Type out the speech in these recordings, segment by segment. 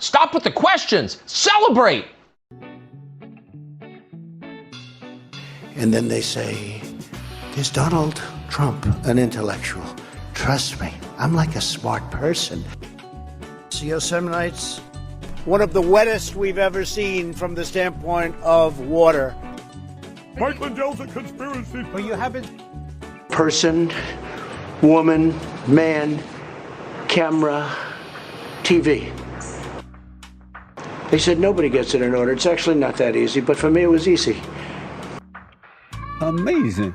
Stop with the questions. Celebrate. And then they say, is Donald Trump an intellectual? Trust me, I'm like a smart person. Yosemite's one of the wettest we've ever seen from the standpoint of water. Mike Lindell's a conspiracy. Well, you haven't. Person, woman, man, camera, TV. They said nobody gets it in order. It's actually not that easy, but for me it was easy. Amazing.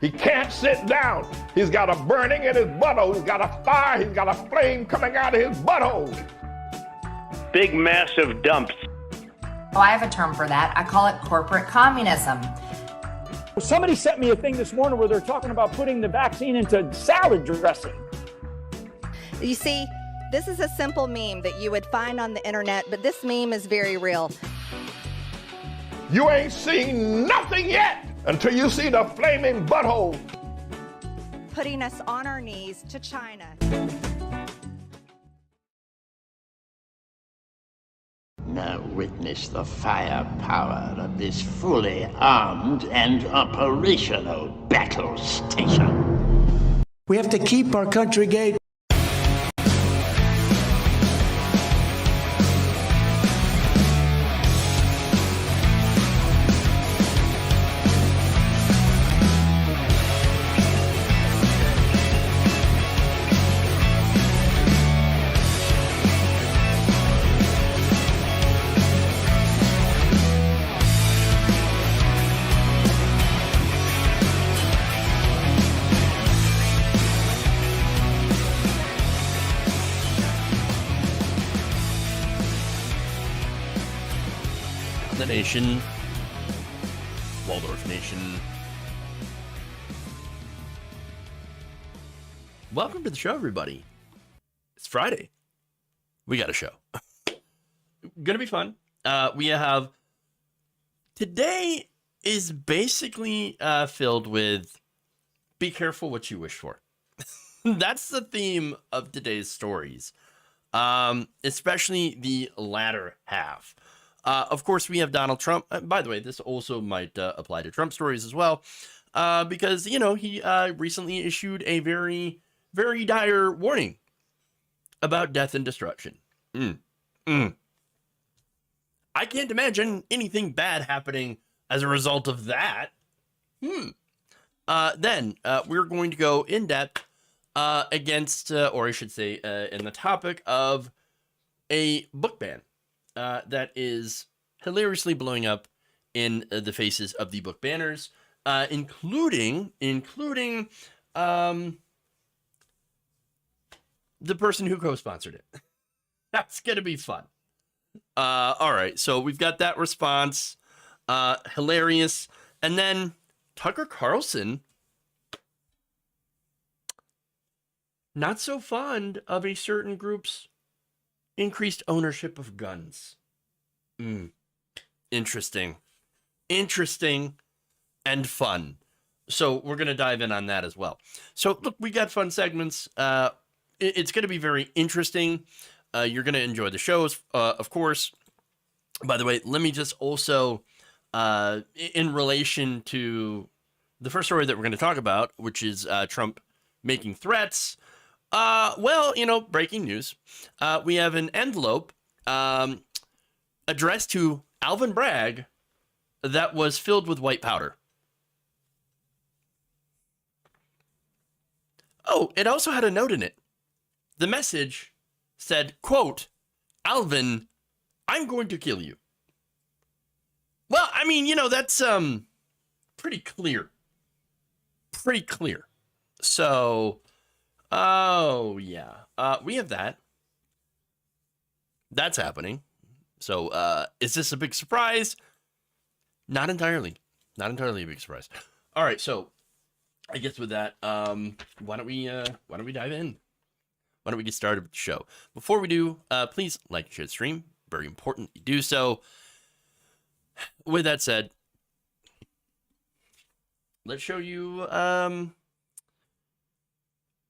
He can't sit down. He's got a burning in his butthole. He's got a fire. He's got a flame coming out of his butthole. Big, massive dumps. Oh, I have a term for that. I call it corporate communism. Somebody sent me a thing this morning where they're talking about putting the vaccine into salad dressing. You see, this is a simple meme that you would find on the internet, but this meme is very real. You ain't seen nothing yet until you see the flaming butthole. Putting us on our knees to China. Now witness the firepower of this fully armed and operational battle station. We have to keep our country gay. Nation, Waldorf Nation. Welcome to the show, everybody. It's Friday. We got a show. Gonna be fun. We have today is basically filled with be careful what you wish for. That's the theme of today's stories, especially the latter half. Of course, we have Donald Trump. By the way, this also might apply to Trump stories as well, because, you know, he recently issued a very, very dire warning about death and destruction. I can't imagine anything bad happening as a result of that. Then we're going to go in depth against, or I should say, in the topic of a book ban. That is hilariously blowing up in the faces of the book banners, including the person who co-sponsored it. That's gonna be fun. All right, so we've got that response, hilarious, and then Tucker Carlson, not so fond of a certain group's increased ownership of guns. Interesting and fun. So we're going to dive in on that as well. So look, we got fun segments. It's going to be very interesting. You're going to enjoy the shows, of course. By the way, let me just also, in relation to the first story that we're going to talk about, which is Trump making threats. Well, you know, breaking news. We have an envelope addressed to Alvin Bragg that was filled with white powder. Oh, it also had a note in it. The message said, quote, Alvin, I'm going to kill you. Well, I mean, you know, that's pretty clear. Pretty clear. So... oh, yeah. We have that. That's happening. So, is this a big surprise? Not entirely. Not entirely a big surprise. All right, so I guess with that, why don't we dive in? Why don't we get started with the show? Before we do, please like and share the stream. Very important you do so. With that said, let's show you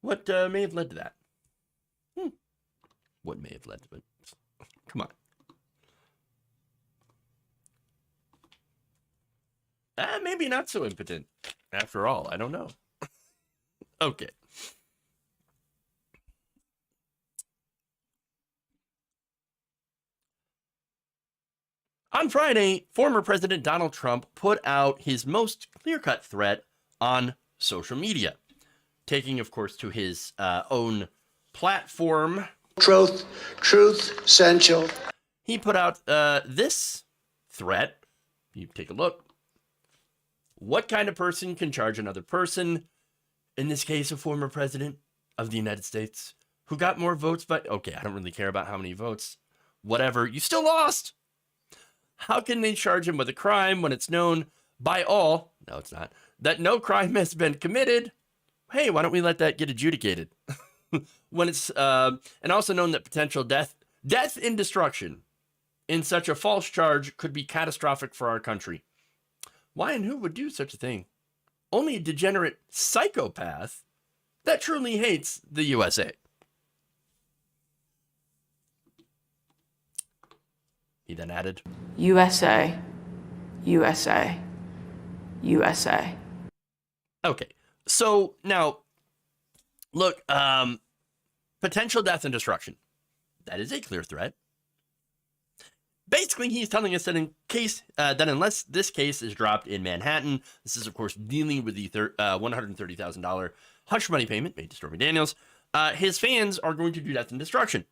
what may have led to that. What may have led to it. Come on. Maybe not so impotent. After all, I don't know. Okay. On Friday, former President Donald Trump put out his most clear-cut threat on social media, taking, of course, to his own platform. Truth, essential. He put out this threat. You take a look. What kind of person can charge another person, in this case, a former president of the United States, who got more votes, but okay, I don't really care about how many votes. Whatever, you still lost. How can they charge him with a crime when it's known by all, no, it's not, that no crime has been committed? Hey, why don't we let that get adjudicated? When it's, and also known that potential death and destruction in such a false charge could be catastrophic for our country. Why and who would do such a thing? Only a degenerate psychopath that truly hates the USA. He then added, USA, USA, USA. Okay, so now, look, potential death and destruction. That is a clear threat. Basically, he's telling us that in case that unless this case is dropped in Manhattan, this is, of course, dealing with the $130,000 hush money payment made to Stormy Daniels, his fans are going to do death and destruction.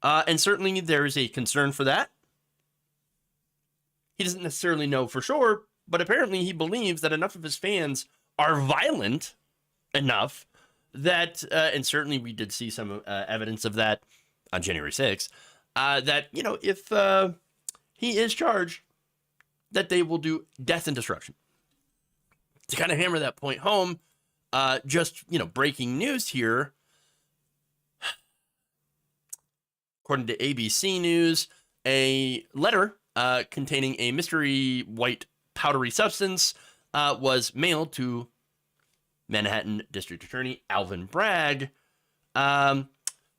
And certainly there is a concern for that. He doesn't necessarily know for sure, but apparently he believes that enough of his fans are violent enough that, and certainly we did see some evidence of that on January 6th, that, you know, if he is charged, that they will do death and destruction. To kind of hammer that point home, just, you know, breaking news here. According to ABC News, a letter containing a mystery white powdery substance was mailed to Manhattan District Attorney Alvin Bragg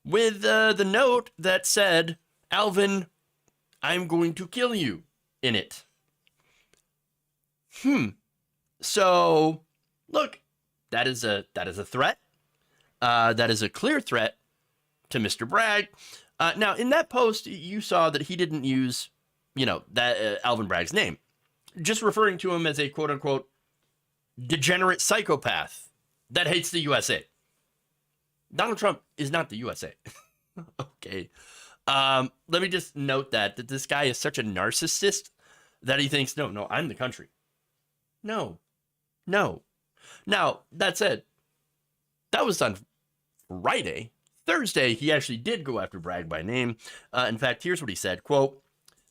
with the note that said, "Alvin, I'm going to kill you," in it. So, look, that is a threat. That is a clear threat to Mr. Bragg. Now, in that post, you saw that he didn't use, you know, that Alvin Bragg's name, just referring to him as a quote-unquote degenerate psychopath that hates the USA. Donald Trump is not the USA. Okay. Let me just note that this guy is such a narcissist that he thinks, no, I'm the country. No. Now, that said, that was on Friday. Thursday, he actually did go after Bragg by name. In fact, here's what he said, quote,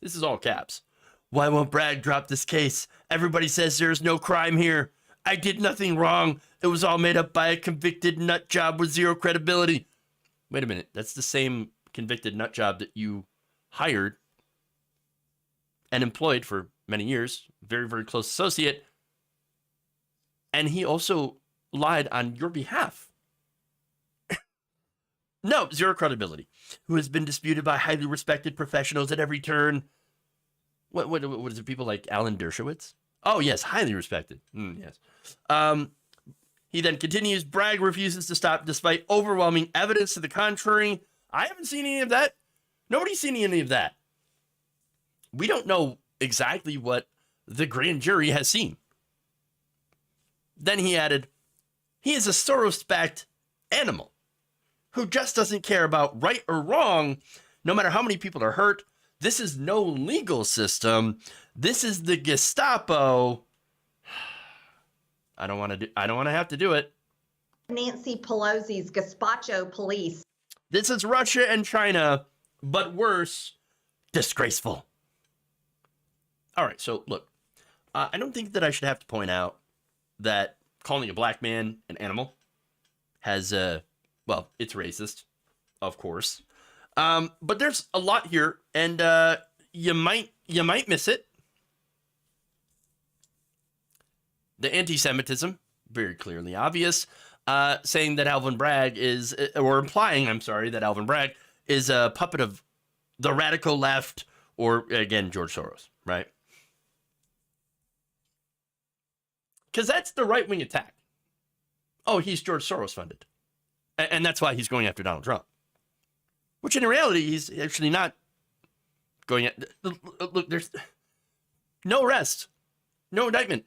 this is all caps. "Why won't Bragg drop this case? Everybody says there's no crime here. I did nothing wrong. It was all made up by a convicted nut job with zero credibility." Wait a minute. That's the same convicted nut job that you hired and employed for many years. Very, very close associate. And he also lied on your behalf. No, zero credibility. Who has been disputed by highly respected professionals at every turn. What is it? People like Alan Dershowitz? Oh, yes, highly respected. Yes. He then continues, "Bragg refuses to stop despite overwhelming evidence to the contrary. I haven't seen any of that. Nobody's seen any of that. We don't know exactly what the grand jury has seen." Then he added, "He is a Soros-backed animal who just doesn't care about right or wrong, no matter how many people are hurt. This is no legal system. This is the Gestapo." I don't want to have to do it. Nancy Pelosi's gazpacho police. This is Russia and China, but worse, disgraceful. All right, so look, I don't think that I should have to point out that calling a black man an animal has, well, it's racist, of course. But there's a lot here, and you might miss it. The anti-Semitism, very clearly obvious, saying that Alvin Bragg is, or implying, I'm sorry, that Alvin Bragg is a puppet of the radical left, or again, George Soros, right? Because that's the right-wing attack. Oh, he's George Soros funded. And that's why he's going after Donald Trump. Which in reality, he's actually not going at... Look, there's no arrest. No indictment.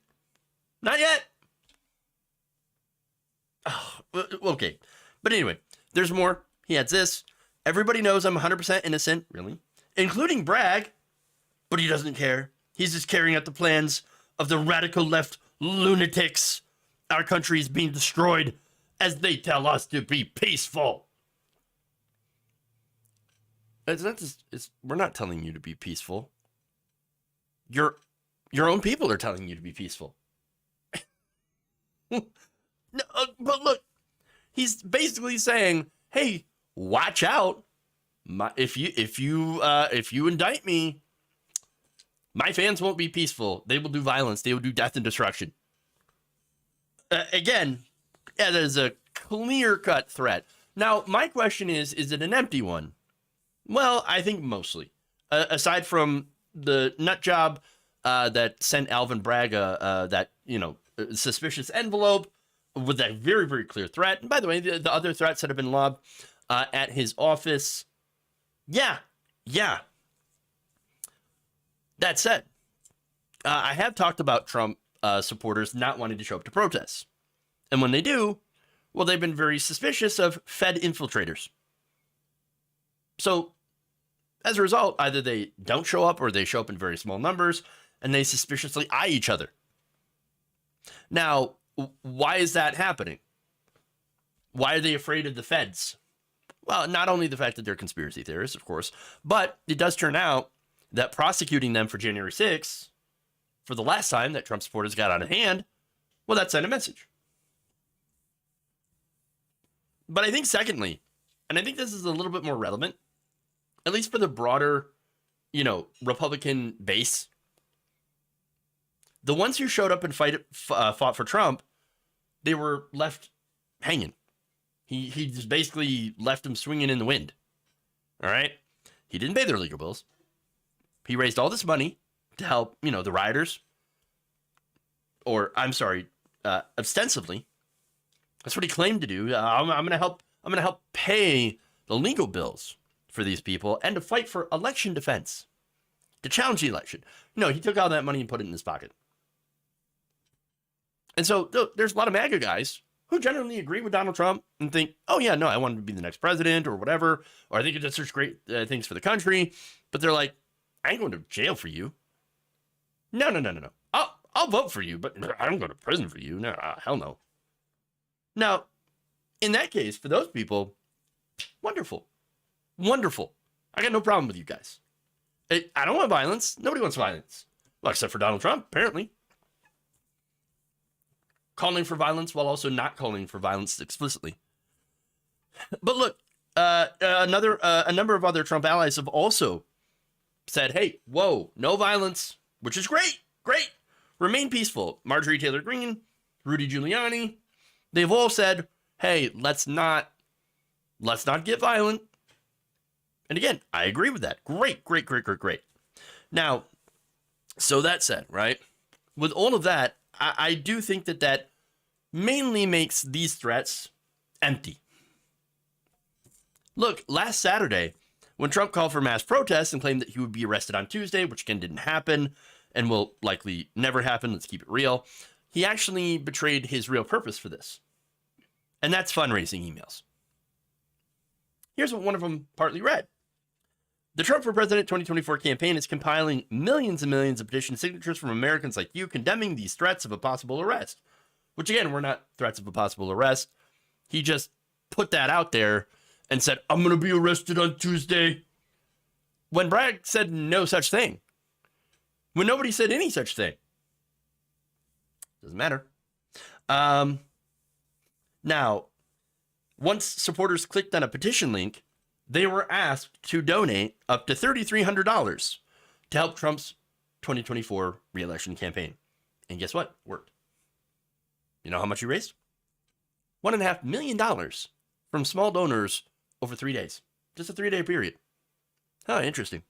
Not yet. Oh, okay. But anyway, there's more. He adds this. Everybody knows I'm 100% innocent, really, including Bragg, but he doesn't care. He's just carrying out the plans of the radical left lunatics. Our country is being destroyed as they tell us to be peaceful. We're not telling you to be peaceful. Your own people are telling you to be peaceful. No, but look, he's basically saying, "Hey, watch out! If you indict me, my fans won't be peaceful. They will do violence. They will do death and destruction." Again, yeah, that is a clear-cut threat. Now, my question is it an empty one? Well, I think mostly. Aside from the nut job that sent Alvin Bragg that suspicious envelope with that very, very clear threat. And by the way, the other threats that have been lobbed at his office. Yeah. That said, I have talked about Trump supporters not wanting to show up to protests. And when they do, well, they've been very suspicious of Fed infiltrators. So, as a result, either they don't show up or they show up in very small numbers and they suspiciously eye each other. Now, why is that happening? Why are they afraid of the feds? Well, not only the fact that they're conspiracy theorists, of course, but it does turn out that prosecuting them for January 6th, for the last time that Trump supporters got out of hand, well, that sent a message. But I think secondly, and I think this is a little bit more relevant, at least for the broader, Republican base, the ones who showed up and fought for Trump, they were left hanging. He just basically left them swinging in the wind. All right? He didn't pay their legal bills. He raised all this money to help, the rioters. Or, ostensibly. That's what he claimed to do. I'm going to help pay the legal bills for these people and to fight for election defense, to challenge the election. No, he took all that money and put it in his pocket. And so there's a lot of MAGA guys who generally agree with Donald Trump and think, oh, yeah, no, I want him to be the next president or whatever, or I think it does such great things for the country. But they're like, I ain't going to jail for you. No. I'll vote for you, but I don't go to prison for you. No, hell no. Now, in that case, for those people, wonderful. I got no problem with you guys. I don't want violence. Nobody wants violence. Well, except for Donald Trump, apparently. Calling for violence while also not calling for violence explicitly. But look, a number of other Trump allies have also said, hey, whoa, no violence, which is great. Remain peaceful. Marjorie Taylor Greene, Rudy Giuliani, they've all said, hey, let's not get violent. And again, I agree with that. Great. Now, so that said, right, with all of that, I do think that mainly makes these threats empty. Look, last Saturday, when Trump called for mass protests and claimed that he would be arrested on Tuesday, which again didn't happen and will likely never happen, let's keep it real, he actually betrayed his real purpose for this. And that's fundraising emails. Here's what one of them partly read. The Trump for President 2024 campaign is compiling millions and millions of petition signatures from Americans like you condemning these threats of a possible arrest. Which again, were not threats of a possible arrest. He just put that out there and said, I'm going to be arrested on Tuesday. When Bragg said no such thing. When nobody said any such thing. Doesn't matter. Now, once supporters clicked on a petition link, they were asked to donate up to $3,300 to help Trump's 2024 re-election campaign. And guess what? Worked. You know how much he raised? $1.5 million from small donors over 3 days. Just a 3-day period. Oh, interesting.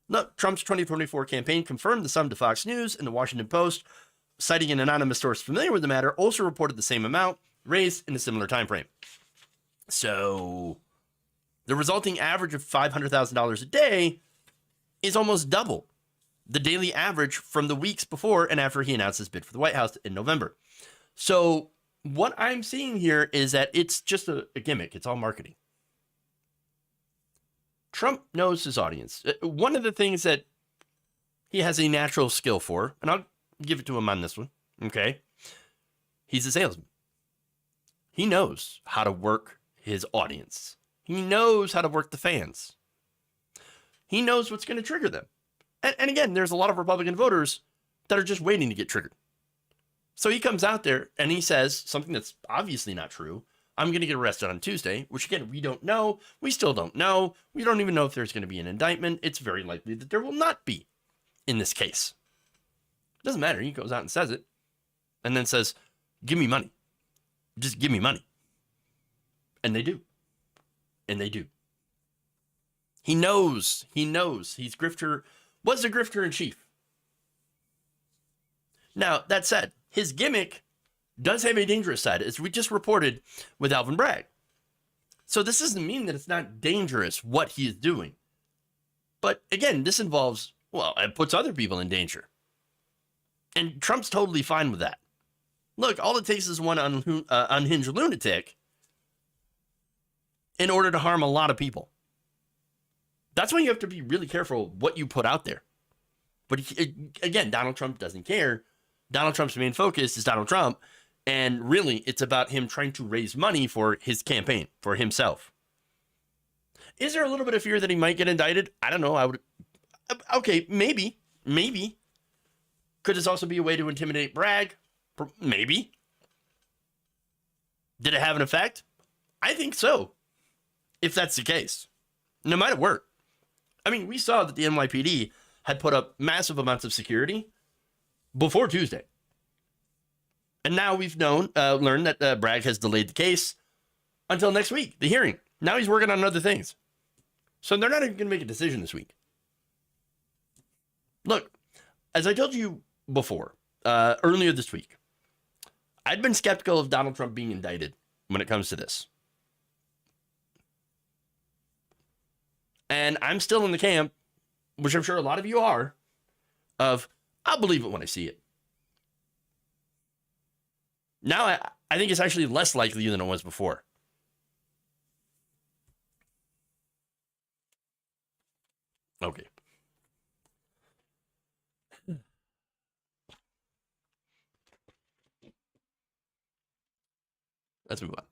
Look, Trump's 2024 campaign confirmed the sum to Fox News, and the Washington Post, citing an anonymous source familiar with the matter, also reported the same amount raised in a similar time frame. So the resulting average of $500,000 a day is almost double the daily average from the weeks before and after he announced his bid for the White House in November. So what I'm seeing here is that it's just a gimmick. It's all marketing. Trump knows his audience. One of the things that he has a natural skill for, and I'll give it to him on this one, okay? He's a salesman. He knows how to work his audience. He knows how to work the fans. He knows what's going to trigger them. And again, there's a lot of Republican voters that are just waiting to get triggered. So he comes out there and he says something that's obviously not true. I'm going to get arrested on Tuesday, which again, we don't know. We still don't know. We don't even know if there's going to be an indictment. It's very likely that there will not be in this case. It doesn't matter. He goes out and says it and then says, give me money. Just give me money. And they do. And they do. He knows. He's grifter, was a grifter in chief. Now, that said, his gimmick does have a dangerous side, as we just reported with Alvin Bragg. So this doesn't mean that it's not dangerous what he is doing. But again, this involves, well, it puts other people in danger. And Trump's totally fine with that. Look, all it takes is one unhinged lunatic in order to harm a lot of people. That's why you have to be really careful what you put out there. But again, Donald Trump doesn't care. Donald Trump's main focus is Donald Trump. And really, it's about him trying to raise money for his campaign, for himself. Is there a little bit of fear that he might get indicted? I don't know. Okay, maybe. Could this also be a way to intimidate Bragg? Maybe. Did it have an effect? I think so, if that's the case. And it might have worked. I mean, we saw that the NYPD had put up massive amounts of security before Tuesday. And now we've learned that Bragg has delayed the case until next week, the hearing. Now he's working on other things. So they're not even going to make a decision this week. Look, as I told you before, earlier this week, I'd been skeptical of Donald Trump being indicted when it comes to this. And I'm still in the camp, which I'm sure a lot of you are, of I'll believe it when I see it. Now I think it's actually less likely than it was before. Okay. Let's move on.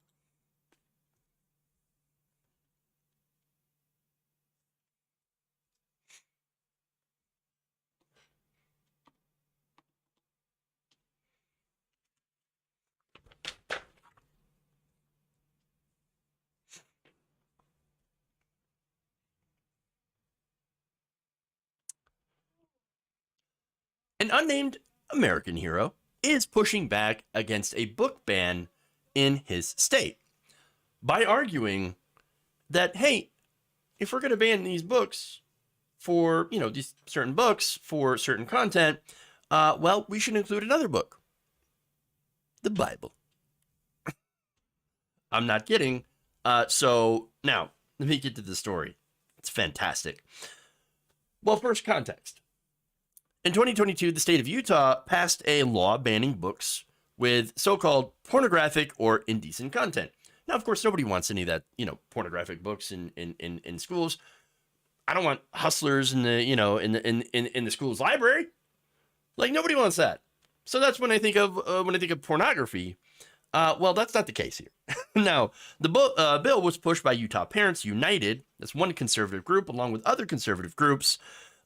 An unnamed American hero is pushing back against a book ban in his state by arguing that, hey, if we're going to ban these books for, these certain books for certain content, well, we should include another book, the Bible. I'm not kidding. So now let me get to the story. It's fantastic. Well, first, context. In 2022, the state of Utah passed a law banning books with so-called pornographic or indecent content. Now, of course, nobody wants any of that, pornographic books in schools. I don't want hustlers in the, in the school's library. Like, nobody wants that. So that's when I think of pornography. Well, that's not the case here. Now, the bill was pushed by Utah Parents United. That's one conservative group, along with other conservative groups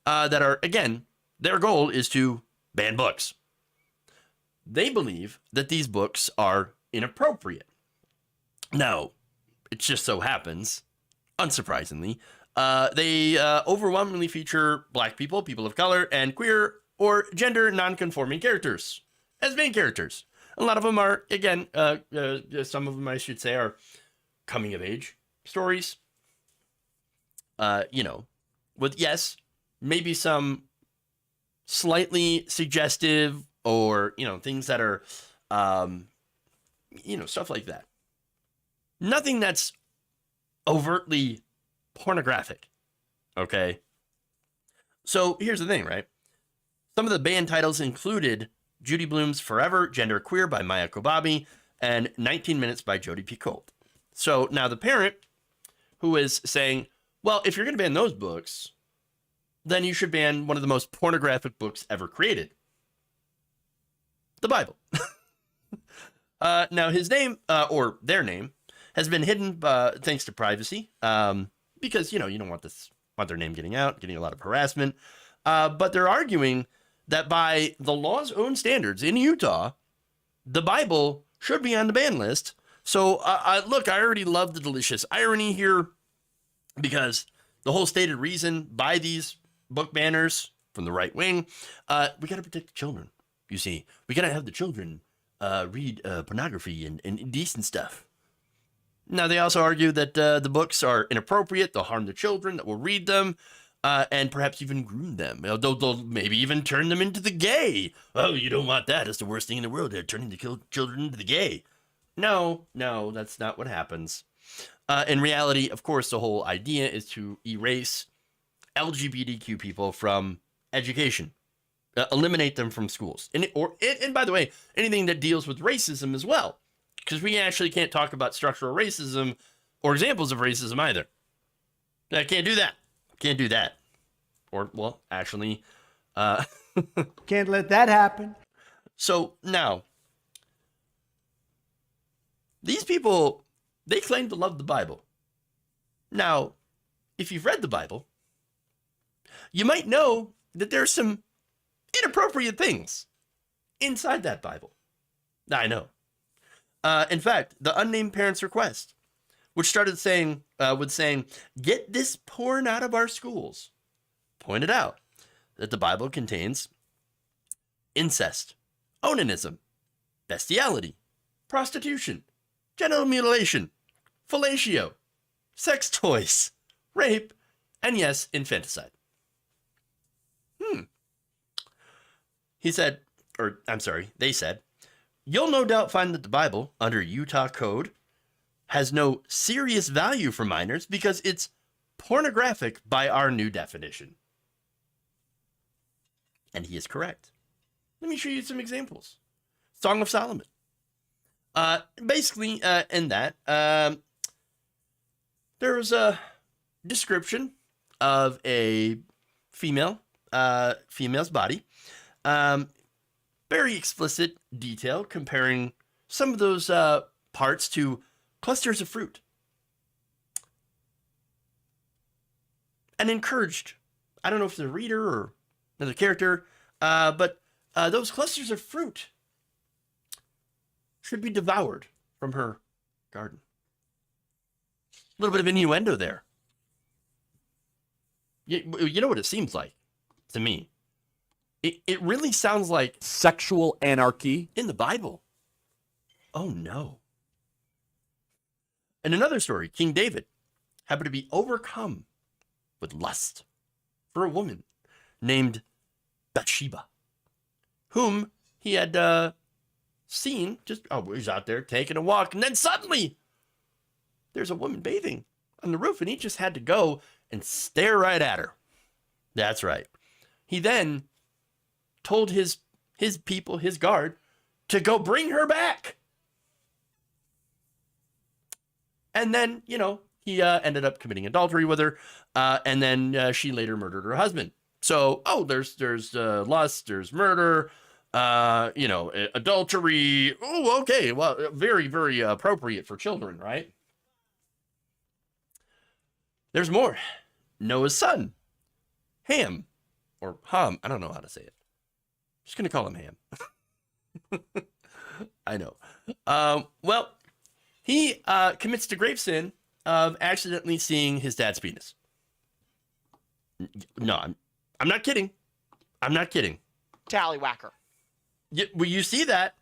that are, again, their goal is to ban books. They believe that these books are inappropriate. Now, it just so happens, unsurprisingly, they overwhelmingly feature Black people, people of color, and queer or gender non-conforming characters as main characters. A lot of them are, again, some of them I should say are coming of age stories. with, yes, maybe some slightly suggestive or, things that are, stuff like that. Nothing that's overtly pornographic. Okay. So here's the thing, right? Some of the band titles included Judy Blume's Forever, Genderqueer by Maya Kobabe, and 19 Minutes by Jodi Picoult. So now the parent who is saying, well, if you're going to ban those books, then you should ban one of the most pornographic books ever created. The Bible. Now his name, or their name, has been hidden thanks to privacy, because, you don't want their name getting out, getting a lot of harassment. But they're arguing that by the law's own standards in Utah, the Bible should be on the ban list. So, look, I already love the delicious irony here, because the whole stated reason by these book banners from the right wing, we got to protect the children. You see, we got to have the children read pornography and indecent stuff. Now, they also argue that the books are inappropriate, they'll harm the children that will read them, and perhaps even groom them. They'll maybe even turn them into the gay. Oh, you don't want that. It's the worst thing in the world. They're turning the children into the gay. No, that's not what happens. In reality, of course, the whole idea is to erase LGBTQ people from education. Eliminate them from schools. And by the way, anything that deals with racism as well. Because we actually can't talk about structural racism or examples of racism either. I can't do that. Can't do that. Or, well, actually, can't let that happen. So now, these people, they claim to love the Bible. Now, if you've read the Bible, you might know that there's some inappropriate things inside that Bible. I know. In fact, the unnamed parent's request, which started saying, get this porn out of our schools, pointed out that the Bible contains incest, onanism, bestiality, prostitution, genital mutilation, fellatio, sex toys, rape, and yes, infanticide. They said, you'll no doubt find that the Bible, under Utah code, has no serious value for minors because it's pornographic by our new definition. And he is correct. Let me show you some examples. Song of Solomon. Basically, in that, there was a description of a female's body. Very explicit detail comparing some of those parts to clusters of fruit. And encouraged, I don't know if it's a reader or another character, but those clusters of fruit should be devoured from her garden. A little bit of innuendo there. You know what it seems like to me? It really sounds like Sexual anarchy in the Bible. Oh no. In another story, King David happened to be overcome with lust for a woman named Bathsheba, whom he had seen he's out there taking a walk, and then suddenly there's a woman bathing on the roof, and he just had to go and stare right at her. That's right. He then told his people, his guard, to go bring her back. And then, he ended up committing adultery with her, and then she later murdered her husband. So, there's lust, there's murder, adultery. Oh, okay. Well, very, very appropriate for children, right? There's more. Noah's son, Ham, or Ham. I don't know how to say it. Just going to call him Ham. I know. Well, he commits the grave sin of accidentally seeing his dad's penis. No, I'm not kidding. I'm not kidding. Tallywhacker. You see that,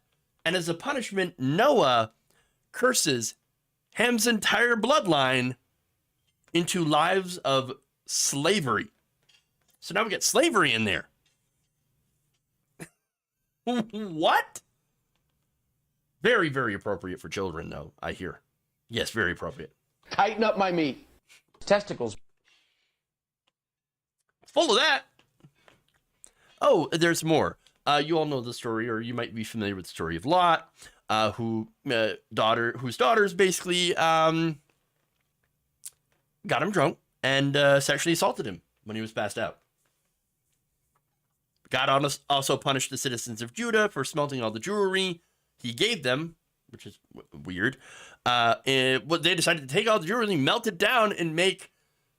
and as a punishment, Noah curses Ham's entire bloodline into lives of slavery. So now we get slavery in there. What? Very, very appropriate for children, though, I hear. Yes, very appropriate. Tighten up my meat. Testicles. Full of that. Oh, there's more. You all know the story, or you might be familiar with the story of Lot, whose daughters basically got him drunk and sexually assaulted him when he was passed out. God also punished the citizens of Judah for smelting all the jewelry he gave them, which is weird. They decided to take all the jewelry, melt it down, and make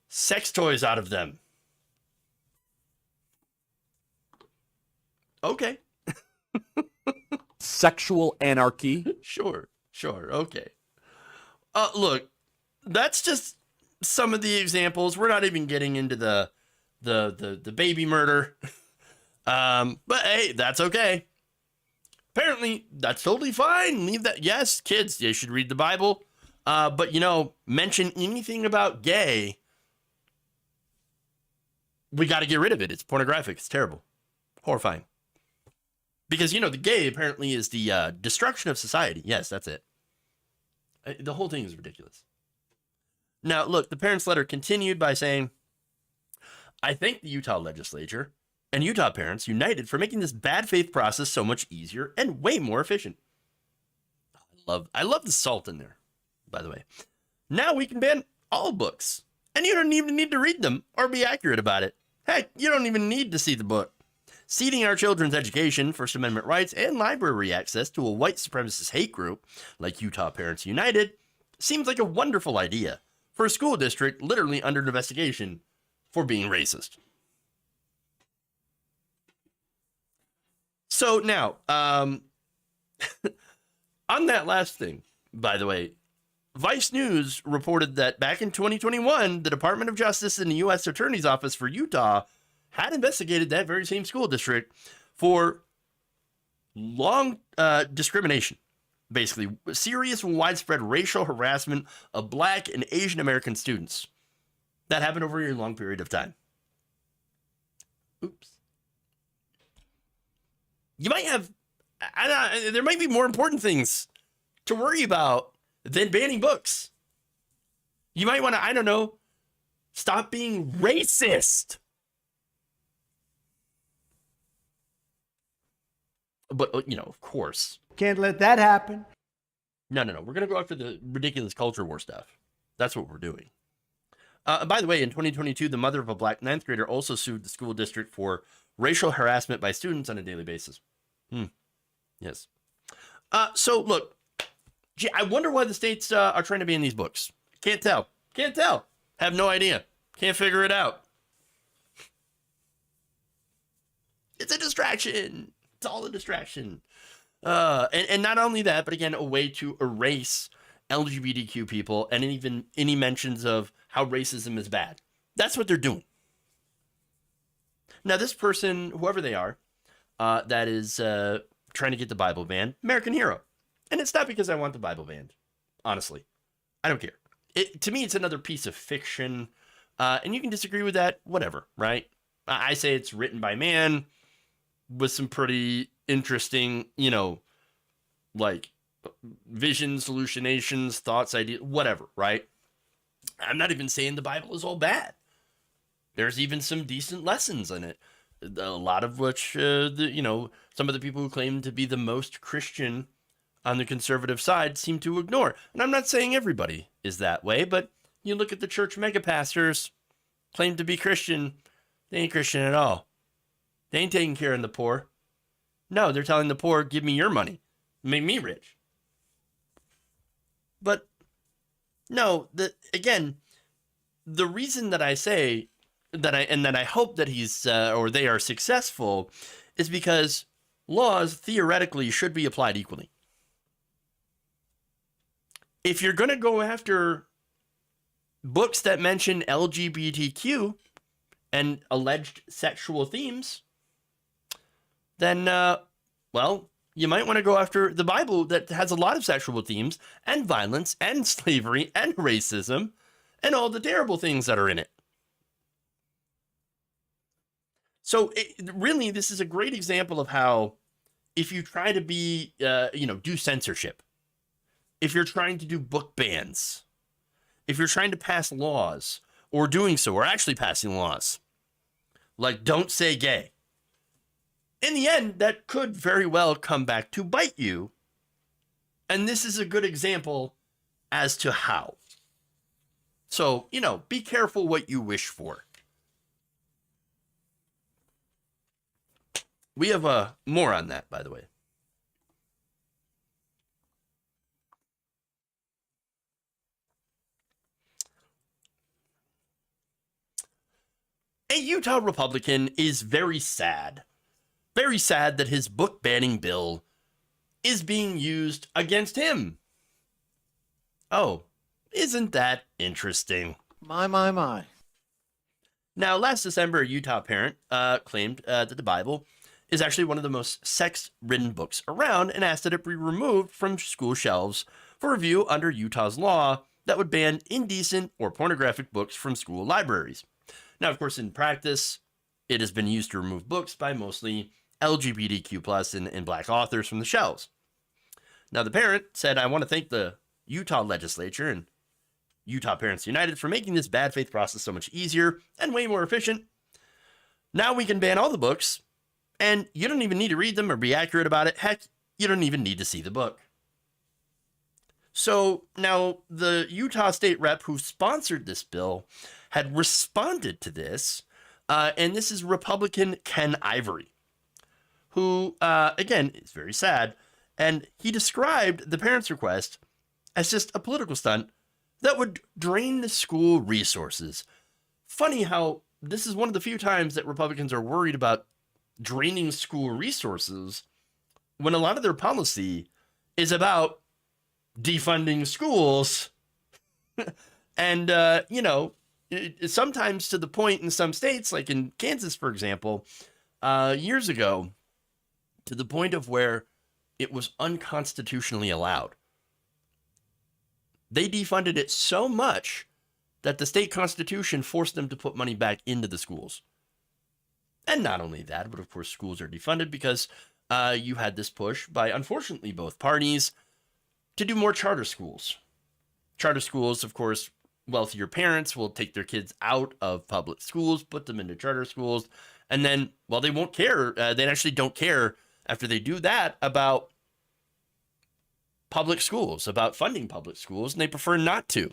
sex toys out of them. Okay. Sexual anarchy. Sure. Okay. Look, that's just some of the examples. We're not even getting into the baby murder. But hey, that's okay. Apparently, that's totally fine. Leave that. Yes, kids, they should read the Bible. But mention anything about gay, we got to get rid of it. It's pornographic. It's terrible. Horrifying. Because, the gay apparently is the destruction of society. Yes, that's it. The whole thing is ridiculous. Now, look, the parents' letter continued by saying, I thank the Utah legislature and Utah parents united for making this bad faith process so much easier and way more efficient. I love the salt in there, by the way. Now we can ban all books, and you don't even need to read them or be accurate about it. Heck, you don't even need to see the book. Ceding our children's education, First Amendment rights, and library access to a white supremacist hate group like Utah Parents United seems like a wonderful idea for a school district literally under investigation for being racist. So now, on that last thing, by the way, Vice News reported that back in 2021, the Department of Justice and the U.S. Attorney's Office for Utah had investigated that very same school district for long discrimination, basically serious and widespread racial harassment of Black and Asian American students that happened over a long period of time. Oops. You might have, there might be more important things to worry about than banning books. You might want to, stop being racist. But, of course. Can't let that happen. No. We're going to go after the ridiculous culture war stuff. That's what we're doing. By the way, in 2022, the mother of a Black 9th grader also sued the school district for racial harassment by students on a daily basis. Yes. So, look. Gee, I wonder why the states are trying to ban these books. Can't tell. Have no idea. Can't figure it out. It's a distraction. It's all a distraction. And not only that, but again, a way to erase LGBTQ people and even any mentions of how racism is bad. That's what they're doing. Now, this person, whoever they are, that is trying to get the Bible banned, American hero. And it's not because I want the Bible banned. Honestly, I don't care. To me, it's another piece of fiction. And you can disagree with that, whatever, right? I say it's written by man with some pretty interesting, visions, hallucinations, thoughts, ideas, whatever, right? I'm not even saying the Bible is all bad. There's even some decent lessons in it. A lot of which, some of the people who claim to be the most Christian on the conservative side seem to ignore. And I'm not saying everybody is that way, but you look at the church megapastors, claim to be Christian, they ain't Christian at all. They ain't taking care of the poor. No, they're telling the poor, give me your money. Make me rich. But, no, the reason that I say that I hope that he's, or they are successful is because laws theoretically should be applied equally. If you're going to go after books that mention LGBTQ and alleged sexual themes, then, you might want to go after the Bible that has a lot of sexual themes and violence and slavery and racism and all the terrible things that are in it. So really, this is a great example of how if you try to be, do censorship, if you're trying to do book bans, if you're trying to pass laws or doing so, or actually passing laws, like don't say gay, in the end, that could very well come back to bite you. And this is a good example as to how. So, be careful what you wish for. We have more on that, by the way. A Utah Republican is very sad that his book banning bill is being used against him. Oh, isn't that interesting? My. Now, last December, a Utah parent claimed that the Bible is actually one of the most sex-ridden books around and asked that it be removed from school shelves for review under Utah's law that would ban indecent or pornographic books from school libraries. Now, of course, in practice, it has been used to remove books by mostly LGBTQ+ and Black authors from the shelves. Now, the parent said, "I want to thank the Utah legislature and Utah Parents United for making this bad faith process so much easier and way more efficient. Now we can ban all the books, and you don't even need to read them or be accurate about it. Heck, you don't even need to see the book." So now the Utah state rep who sponsored this bill had responded to this, and this is Republican Ken Ivory, who, again, is very sad, and he described the parents' request as just a political stunt that would drain the school resources. Funny how this is one of the few times that Republicans are worried about draining school resources when a lot of their policy is about defunding schools. And, sometimes to the point in some states, like in Kansas, for example, years ago, to the point of where it was unconstitutionally allowed. They defunded it so much that the state constitution forced them to put money back into the schools. And not only that, but of course schools are defunded because you had this push by, unfortunately, both parties to do more charter schools. Charter schools, of course, wealthier parents will take their kids out of public schools, put them into charter schools, and then, well, they won't care. They actually don't care after they do that about public schools, about funding public schools, and they prefer not to.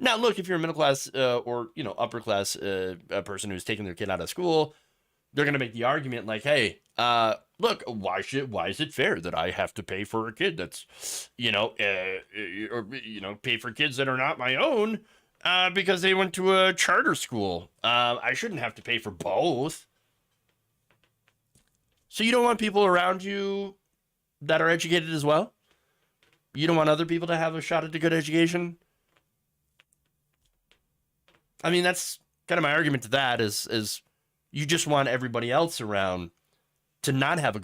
Now, look, if you're a middle class or upper class a person who's taking their kid out of school, they're going to make the argument like, hey, look, why is it fair that I have to pay for a kid that's, pay for kids that are not my own because they went to a charter school? I shouldn't have to pay for both. So you don't want people around you that are educated as well? You don't want other people to have a shot at a good education? I mean, that's kind of my argument to that is you just want everybody else around to not have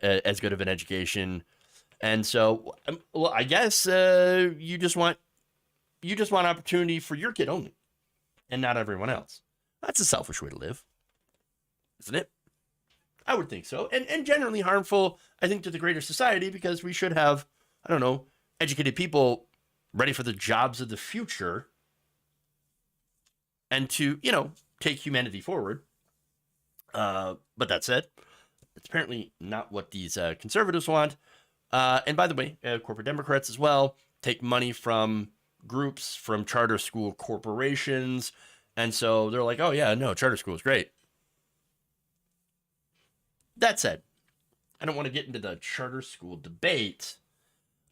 as good of an education. And so, well, I guess you just want opportunity for your kid only and not everyone else. That's a selfish way to live, isn't it? I would think so. And generally harmful, I think, to the greater society, because we should have, educated people ready for the jobs of the future and to, take humanity forward. But that said, it's apparently not what these conservatives want. And by the way, corporate Democrats as well take money from groups, from charter school corporations. And so they're like, oh yeah, no, charter school is great. That said, I don't want to get into the charter school debate.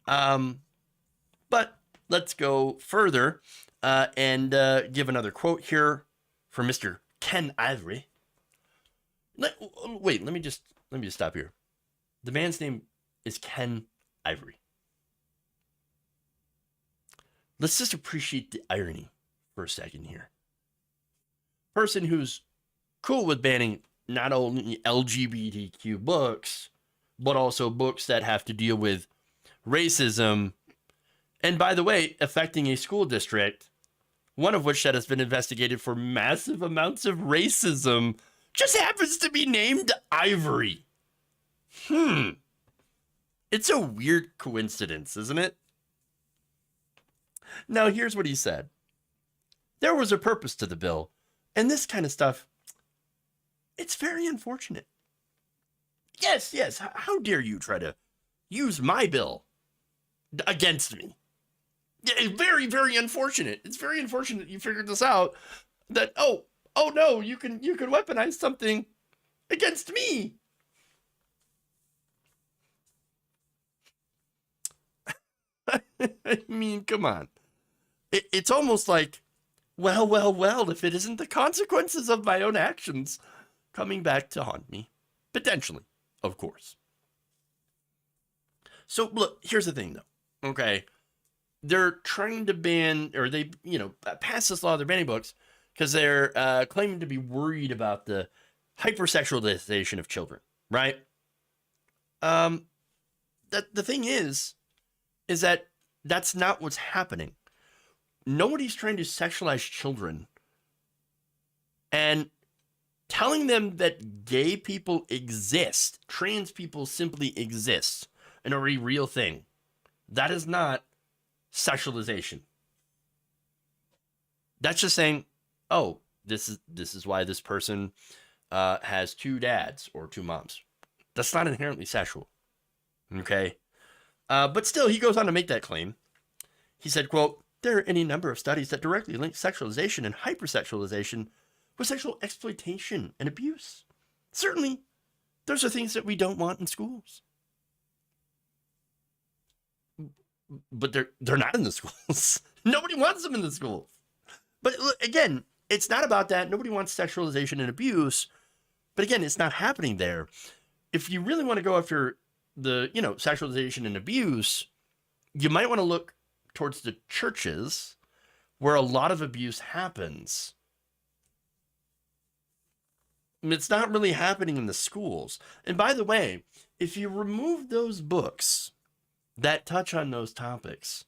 But let's go further and give another quote here from Mr. Ken Ivory. Let me just stop here. The man's name is Ken Ivory. Let's just appreciate the irony for a second here. Person who's cool with banning not only LGBTQ books, but also books that have to deal with racism. And by the way, affecting a school district, one of which that has been investigated for massive amounts of racism, just happens to be named Ivory. It's a weird coincidence, isn't it? Now, here's what he said. There was a purpose to the bill, and this kind of stuff, it's very unfortunate. Yes, how dare you try to use my bill against me? Very, very unfortunate. It's very unfortunate you figured this out, that, oh no, you can weaponize something against me. I mean, come on. It's almost like, well, if it isn't the consequences of my own actions coming back to haunt me. Potentially, of course. So, look, here's the thing, though. Okay. They're trying to ban, or they, pass this law, they're banning books, because they're claiming to be worried about the hypersexualization of children, right? The thing is that that's not what's happening. Nobody's trying to sexualize children and telling them that gay people exist, trans people simply exist and are a real thing. That is not sexualization. That's just saying, oh, this is why this person has two dads or two moms. That's not inherently sexual. Okay? But still, he goes on to make that claim. He said, quote, there are any number of studies that directly link sexualization and hypersexualization with sexual exploitation and abuse. Certainly, those are things that we don't want in schools. But they're not in the schools. Nobody wants them in the schools. But look, again, it's not about that. Nobody wants sexualization and abuse. But again, it's not happening there. If you really want to go after the, sexualization and abuse, you might want to look towards the churches where a lot of abuse happens. It's not really happening in the schools. And by the way, if you remove those books that touch on those topics,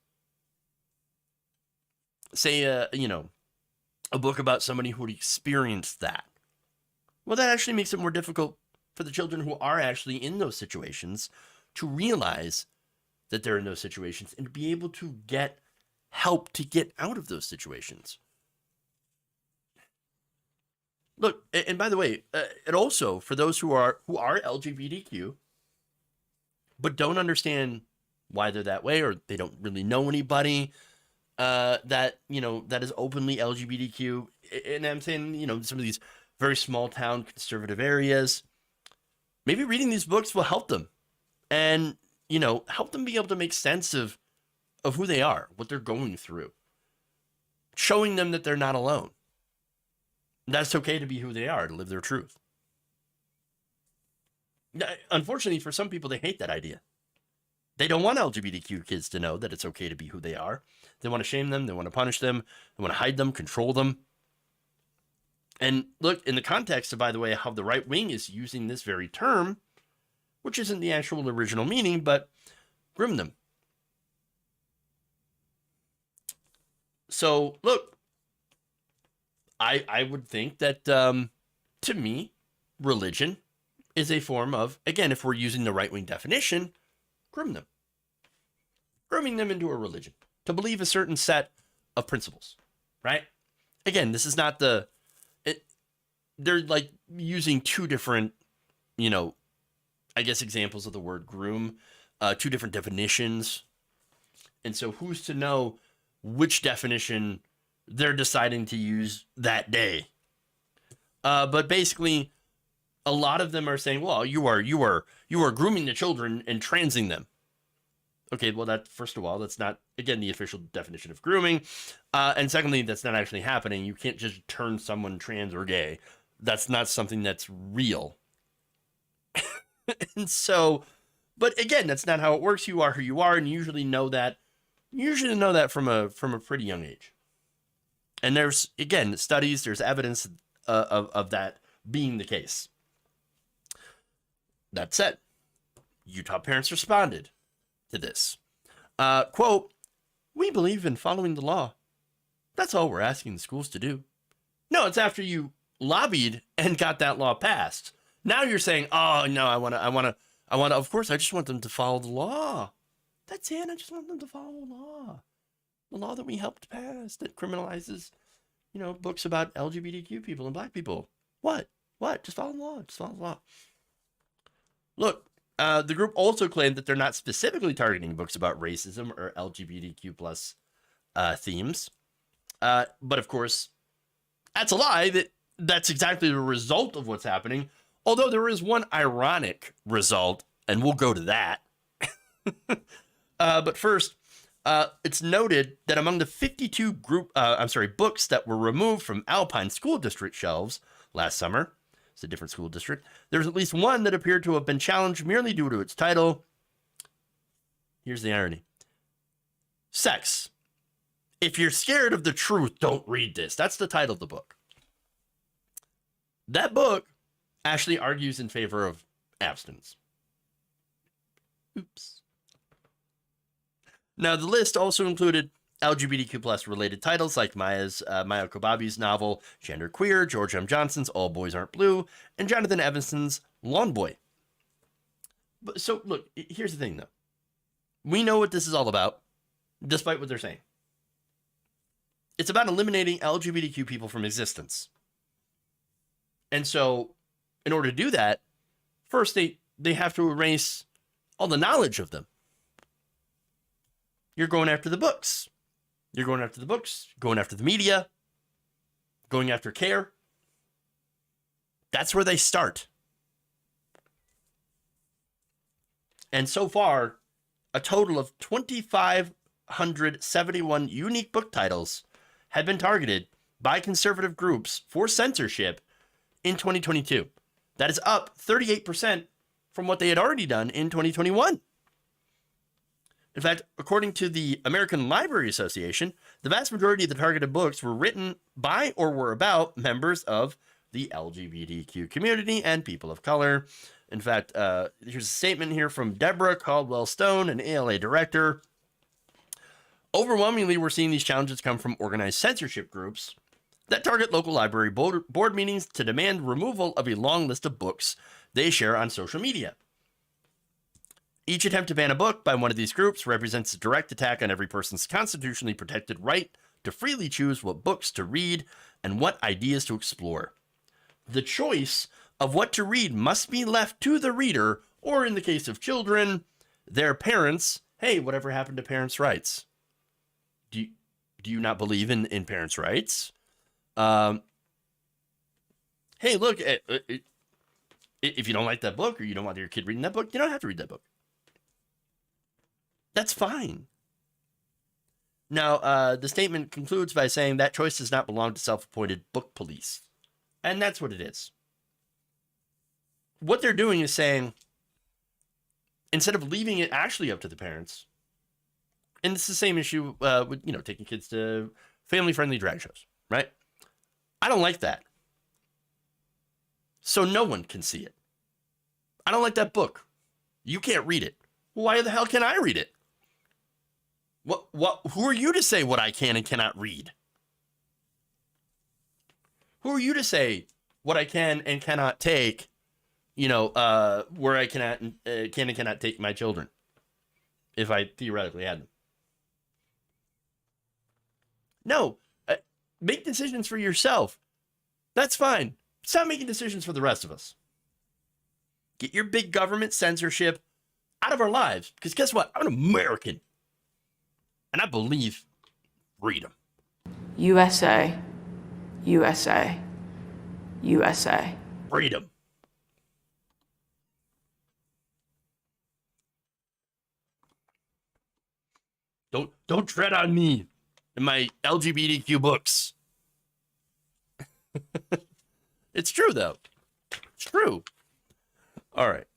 say, a book about somebody who experienced that, well, that actually makes it more difficult for the children who are actually in those situations to realize that they're in those situations and be able to get help to get out of those situations. Look, and by the way, it also, for those who are LGBTQ, but don't understand why they're that way, or they don't really know anybody that is openly LGBTQ, and I'm saying, some of these very small town conservative areas, maybe reading these books will help them and, help them be able to make sense of who they are, what they're going through, showing them that they're not alone. That's okay to be who they are, to live their truth. Unfortunately, for some people, they hate that idea. They don't want LGBTQ kids to know that it's okay to be who they are. They want to shame them. They want to punish them. They want to hide them, control them. And look, in the context of, by the way, how the right wing is using this very term, which isn't the actual original meaning, but groom them. So, look, I would think that, to me, religion is a form of, again, if we're using the right-wing definition, groom them. Grooming them into a religion to believe a certain set of principles, right? Again, this is not they're like using two different, examples of the word groom, two different definitions. And so who's to know which definition they're deciding to use that day? But basically, a lot of them are saying, well, you are grooming the children and transing them. Okay, well, that, first of all, that's not, again, the official definition of grooming. And secondly, that's not actually happening. You can't just turn someone trans or gay. That's not something that's real. And so, but again, that's not how it works. You are who you are, and you usually know that. You usually know that from a pretty young age. And there's, again, studies, there's evidence of that being the case. That said, Utah parents responded to this. Quote, we believe in following the law. That's all we're asking the schools to do. No, it's after you lobbied and got that law passed. Now you're saying, oh no, I want to, of course, I just want them to follow the law. That's it. I just want them to follow the law that we helped pass that criminalizes, books about LGBTQ people and black people. What? Just follow the law. Just follow the law. Look, the group also claimed that they're not specifically targeting books about racism or LGBTQ plus themes. But of course, that's a lie. That's exactly the result of what's happening. Although there is one ironic result, and we'll go to that. But first, it's noted that among the 52 books that were removed from Alpine School District shelves last summer, it's a different school district, there's at least one that appeared to have been challenged merely due to its title. Here's the irony. Sex. If you're scared of the truth, don't read this. That's the title of the book. That book actually argues in favor of abstinence. Oops. Now, the list also included LGBTQ plus related titles like Maya Kobabe's novel Genderqueer, George M. Johnson's All Boys Aren't Blue, and Jonathan Evanson's Lawn Boy. But so, look, here's the thing, though. We know what this is all about, despite what they're saying. It's about eliminating LGBTQ people from existence. And so, in order to do that, first they have to erase all the knowledge of them. You're going after the books. You're going after the books, going after the media, going after care. That's where they start. And so far, a total of 2,571 unique book titles have been targeted by conservative groups for censorship in 2022. That is up 38% from what they had already done in 2021. In fact, according to the American Library Association, the vast majority of the targeted books were written by or were about members of the LGBTQ community and people of color. In fact, here's a statement here from Deborah Caldwell Stone, an ALA director. Overwhelmingly, we're seeing these challenges come from organized censorship groups that target local library board meetings to demand removal of a long list of books they share on social media. Each attempt to ban a book by one of these groups represents a direct attack on every person's constitutionally protected right to freely choose what books to read and what ideas to explore. The choice of what to read must be left to the reader, or in the case of children, their parents. Hey, whatever happened to parents' rights? Do you not believe in parents' rights? Hey, look, if you don't like that book or you don't want your kid reading that book, you don't have to read that book. That's fine. Now, the statement concludes by saying that choice does not belong to self-appointed book police. And that's what it is. What they're doing is saying, instead of leaving it actually up to the parents, and it's the same issue with, taking kids to family-friendly drag shows, right? I don't like that. So no one can see it. I don't like that book. You can't read it. Why the hell can I read it? Who are you to say what I can and cannot read? Who are you to say what I can and cannot take, where I can and cannot take my children if I theoretically had them? No, make decisions for yourself. That's fine. Stop making decisions for the rest of us. Get your big government censorship out of our lives. Because guess what? I'm an American. And I believe freedom. USA, USA, USA. Freedom. Don't tread on me in my LGBTQ books. It's true, though. It's true. All right.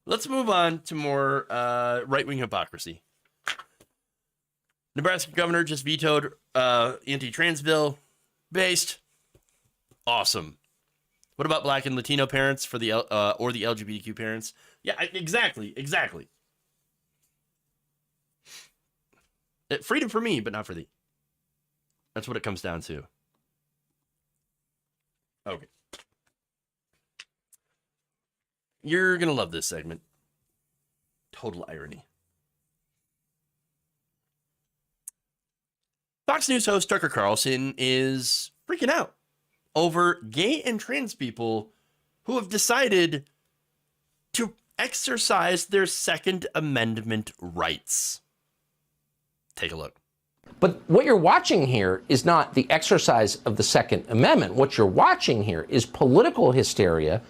Let's move on to more right-wing hypocrisy. Nebraska governor just vetoed anti-trans bill. Based. Awesome. What about Black and Latino parents for the or the LGBTQ parents? Yeah, exactly. Freedom for me, but not for thee. That's what it comes down to. Okay. You're going to love this segment. Total irony. Fox News host Tucker Carlson is freaking out over gay and trans people who have decided to exercise their Second Amendment rights. Take a look. But what you're watching here is not the exercise of the Second Amendment. What you're watching here is political hysteria,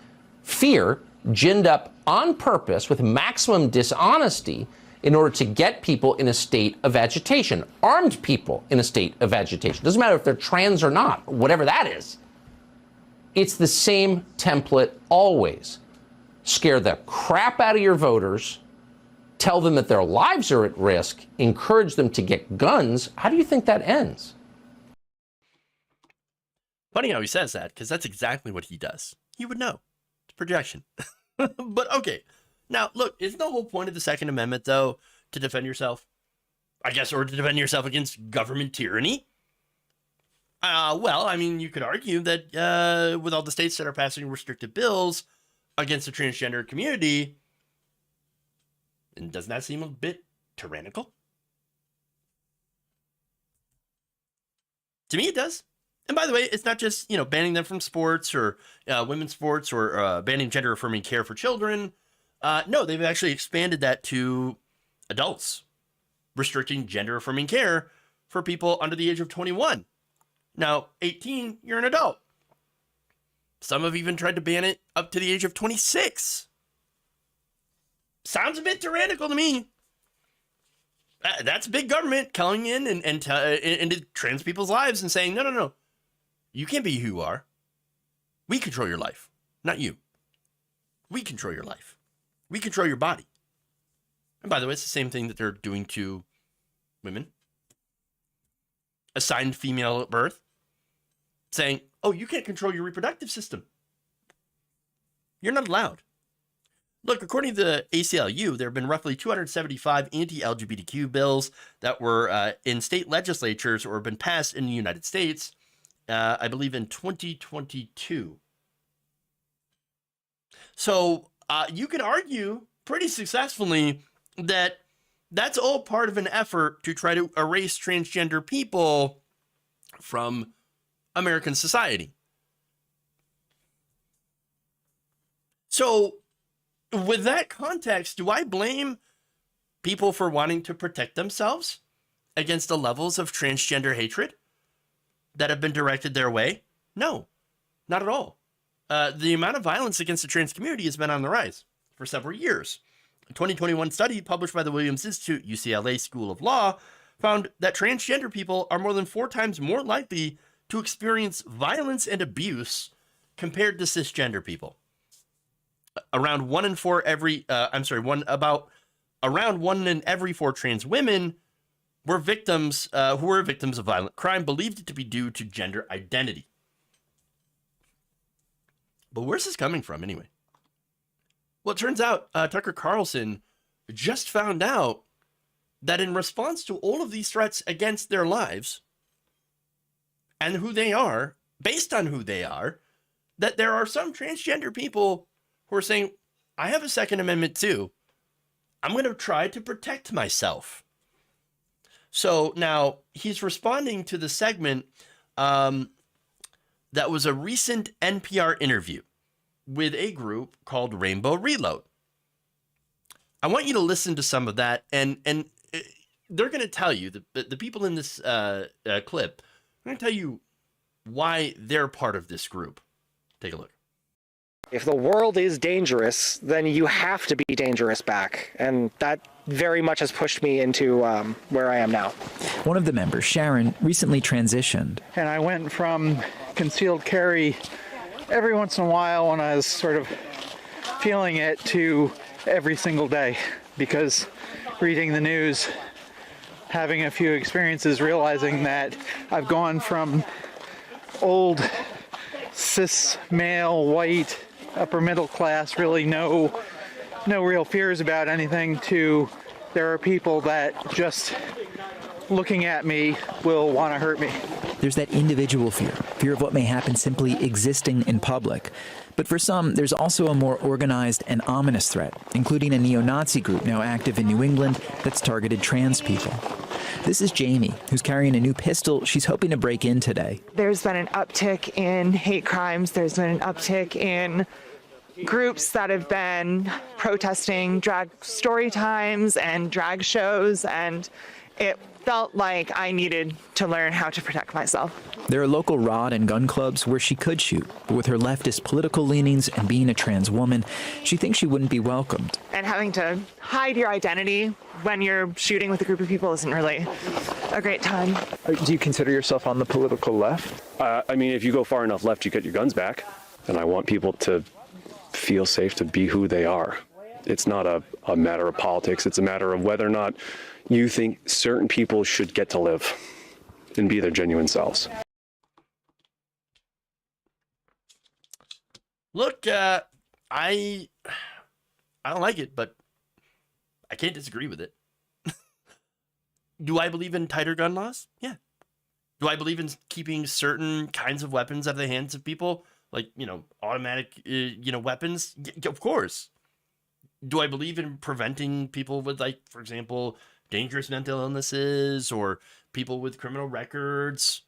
fear, ginned up on purpose with maximum dishonesty in order to get people in a state of agitation, armed people in a state of agitation. Doesn't matter if they're trans or not, whatever that is. It's the same template always. Scare the crap out of your voters, tell them that their lives are at risk, encourage them to get guns. How do you think that ends? Funny how he says that, because that's exactly what he does. He would know. It's projection. But okay. Now, look, isn't the whole point of the Second Amendment, though, to defend yourself? I guess, or to defend yourself against government tyranny? Well, I mean, you could argue that with all the states that are passing restrictive bills against the transgender community, and doesn't that seem a bit tyrannical? To me, it does. And by the way, it's not just, banning them from sports or women's sports or banning gender-affirming care for children. No, they've actually expanded that to adults, restricting gender-affirming care for people under the age of 21. Now, 18, you're an adult. Some have even tried to ban it up to the age of 26. Sounds a bit tyrannical to me. That's big government coming in and into trans people's lives and saying, no. You can't be who you are. We control your life, not you. We control your life. We control your body. And by the way, it's the same thing that they're doing to women. Assigned female at birth. Saying, oh, you can't control your reproductive system. You're not allowed. Look, according to the ACLU, there have been roughly 275 anti-LGBTQ bills that were in state legislatures or have been passed in the United States, I believe in 2022. So you can argue pretty successfully that that's all part of an effort to try to erase transgender people from American society. So with that context, do I blame people for wanting to protect themselves against the levels of transgender hatred that have been directed their way? No, not at all. The amount of violence against the trans community has been on the rise for several years. A 2021 study published by the Williams Institute, UCLA School of Law, found that transgender people are more than 4 times more likely to experience violence and abuse compared to cisgender people. Around 1 in every 4 trans women were victims of violent crime, believed it to be due to gender identity. But where's this coming from anyway? Well, it turns out Tucker Carlson just found out that in response to all of these threats against their lives and who they are, based on who they are, that there are some transgender people who are saying, I have a Second Amendment too. I'm going to try to protect myself. So now he's responding to the segment that was a recent NPR interview with a group called Rainbow Reload. I want you to listen to some of that, and they're going to tell you, the people in this clip, I'm going to tell you why they're part of this group. Take a look. If the world is dangerous, then you have to be dangerous back. And that very much has pushed me into where I am now. One of the members, Sharon, recently transitioned. And I went from concealed carry every once in a while when I was sort of feeling it to every single day, because reading the news, having a few experiences, realizing that I've gone from old cis male white upper middle class, really no real fears about anything, to there are people that just looking at me will want to hurt me. There's that individual fear of what may happen simply existing in public. But for some, there's also a more organized and ominous threat, including a neo-Nazi group now active in New England that's targeted trans people. This is Jamie, who's carrying a new pistol she's hoping to break in today. There's been an uptick in hate crimes. There's been an uptick in groups that have been protesting drag story times and drag shows, and it felt like I needed to learn how to protect myself. There are local rod and gun clubs where she could shoot, but with her leftist political leanings and being a trans woman, she thinks she wouldn't be welcomed. And having to hide your identity when you're shooting with a group of people isn't really a great time. Do you consider yourself on the political left? I mean, if you go far enough left, you get your guns back. And I want people to feel safe to be who they are. It's not a matter of politics. It's a matter of whether or not you think certain people should get to live and be their genuine selves. Look, I don't like it, but I can't disagree with it. Do I believe in tighter gun laws? Yeah. Do I believe in keeping certain kinds of weapons out of the hands of people? Like, automatic, weapons? Yeah, of course. Do I believe in preventing people with, like, for example, dangerous mental illnesses or people with criminal records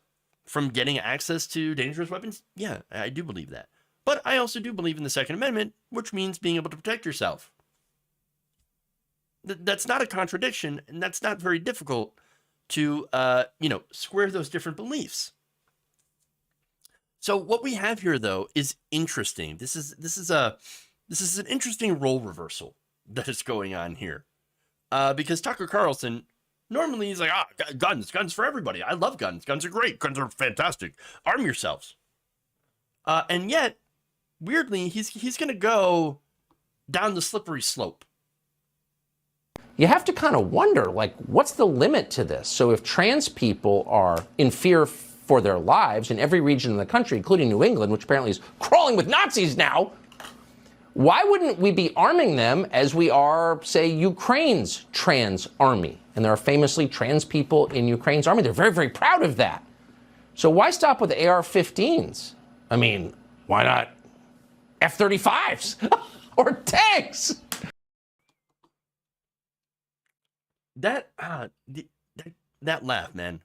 from getting access to dangerous weapons? Yeah, I do believe that. But I also do believe in the Second Amendment, which means being able to protect yourself. That's not a contradiction, and that's not very difficult to, square those different beliefs. So what we have here, though, is interesting. This is an interesting role reversal that is going on here. Because Tucker Carlson, normally he's like, guns for everybody. I love guns. Guns are great. Guns are fantastic. Arm yourselves. And yet, weirdly, he's going to go down the slippery slope. You have to kind of wonder, like, what's the limit to this? So if trans people are in fear for their lives in every region in the country, including New England, which apparently is crawling with Nazis now, why wouldn't we be arming them as we are, say, Ukraine's trans army? And there are famously trans people in Ukraine's army. They're very, very proud of that. So why stop with AR-15s? I mean, why not F-35s or tanks? That laugh, man.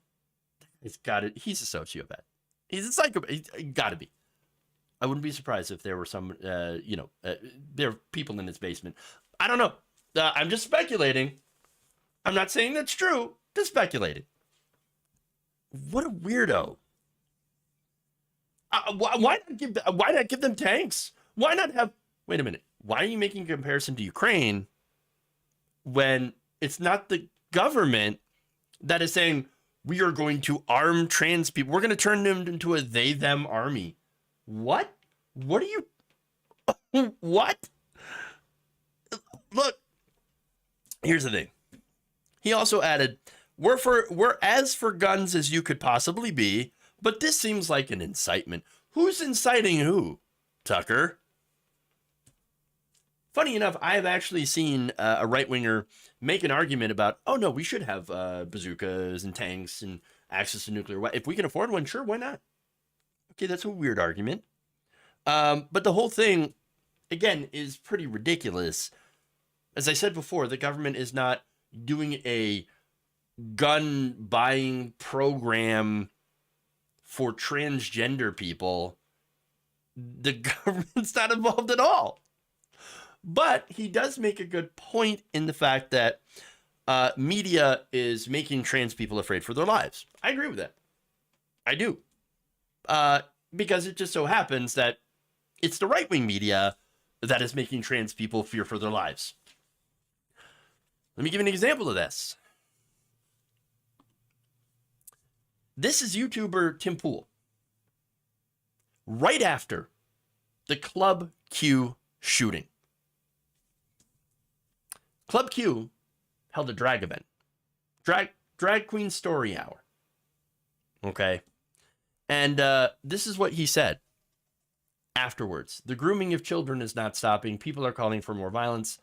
He's got it. He's a sociopath. He's a psychopath. He's got to be. I wouldn't be surprised if there were some, there are people in his basement. I don't know. I'm just speculating. I'm not saying that's true. Just speculating. What a weirdo. Why not give them tanks? Why not have? Wait a minute. Why are you making a comparison to Ukraine when it's not the government that is saying we are going to arm trans people? We're going to turn them into a they-them army. What? What are you? What? Look, here's the thing. He also added, we're as for guns as you could possibly be, but this seems like an incitement. Who's inciting who? Tucker? Funny enough, I have actually seen a right-winger make an argument about, oh no, we should have bazookas and tanks and access to nuclear weapons. If we can afford one, sure, why not? Okay, that's a weird argument. But the whole thing, again, is pretty ridiculous. As I said before, the government is not doing a gun buying program for transgender people. The government's not involved at all. But he does make a good point in the fact that media is making trans people afraid for their lives. I agree with that. I do. Because it just so happens that it's the right-wing media that is making trans people fear for their lives. Let me give you an example of this. This is YouTuber Tim Pool. Right after the Club Q shooting. Club Q held a drag event. Drag Queen Story Hour. Okay. And this is what he said afterwards. The grooming of children is not stopping. People are calling for more violence.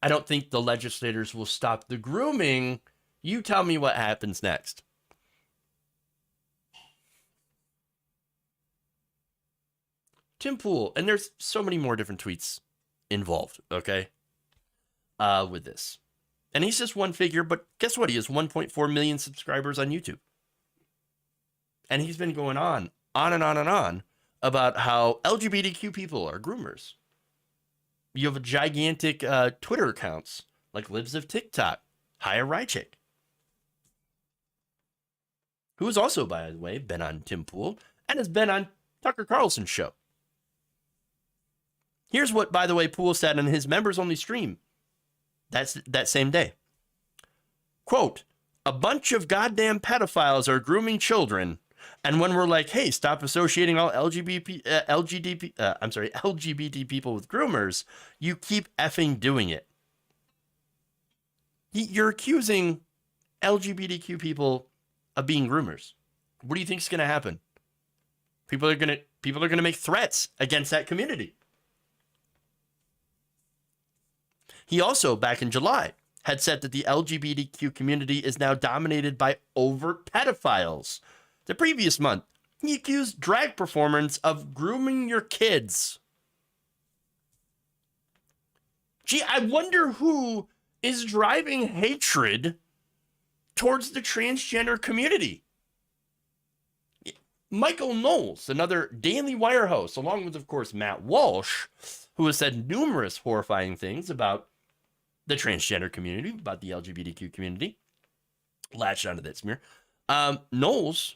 I don't think the legislators will stop the grooming. You tell me what happens next. Tim Pool, and there's so many more different tweets involved, okay, with this. And he's just one figure, but guess what? He has 1.4 million subscribers on YouTube. And he's been going on and on and on about how LGBTQ people are groomers. You have gigantic Twitter accounts like Lives of TikTok, Haya Rychik, who has also, by the way, been on Tim Pool and has been on Tucker Carlson's show. Here's what, by the way, Pool said on his members-only stream that same day. Quote, "A bunch of goddamn pedophiles are grooming children, and when we're like, hey, stop associating all LGBT people with groomers, you keep effing doing it." You're accusing LGBTQ people of being groomers. What do you think is going to happen? People are going to make threats against that community. He also, back in July, had said that the LGBTQ community is now dominated by overt pedophiles. The previous month, he accused drag performers of grooming your kids. Gee, I wonder who is driving hatred towards the transgender community. Michael Knowles, another Daily Wire host, along with, of course, Matt Walsh, who has said numerous horrifying things about the transgender community, about the LGBTQ community, latched onto that smear. Knowles,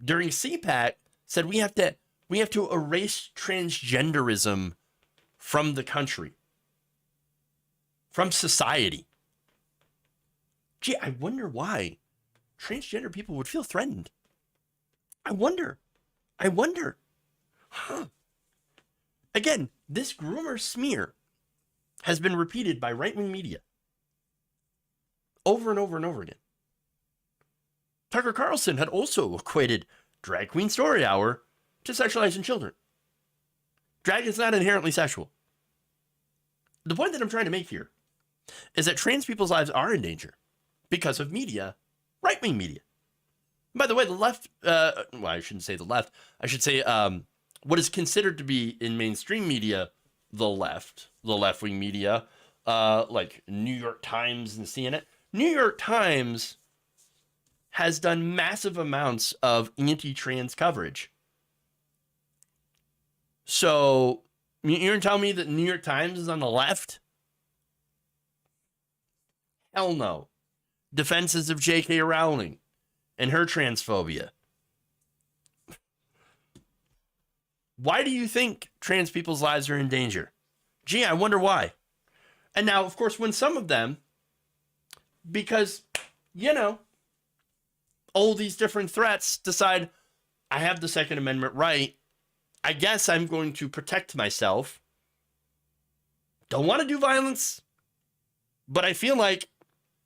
during CPAC, said we have to erase transgenderism from the country, from society. Gee, I wonder why transgender people would feel threatened. I wonder. Huh. Again, this groomer smear has been repeated by right-wing media over and over and over again. Tucker Carlson had also equated Drag Queen Story Hour to sexualizing children. Drag is not inherently sexual. The point that I'm trying to make here is that trans people's lives are in danger because of media, right-wing media. And by the way, the left, well, I shouldn't say the left. I should say what is considered to be in mainstream media the left-wing media, like New York Times and CNN. New York Times has done massive amounts of anti-trans coverage. So you're going to tell me that New York Times is on the left? Hell no. Defenses of J.K. Rowling and her transphobia. Why do you think trans people's lives are in danger? Gee, I wonder why. And now, of course, when some of them, because, all these different threats, decide, I have the Second Amendment right, I guess I'm going to protect myself. Don't want to do violence, but I feel like,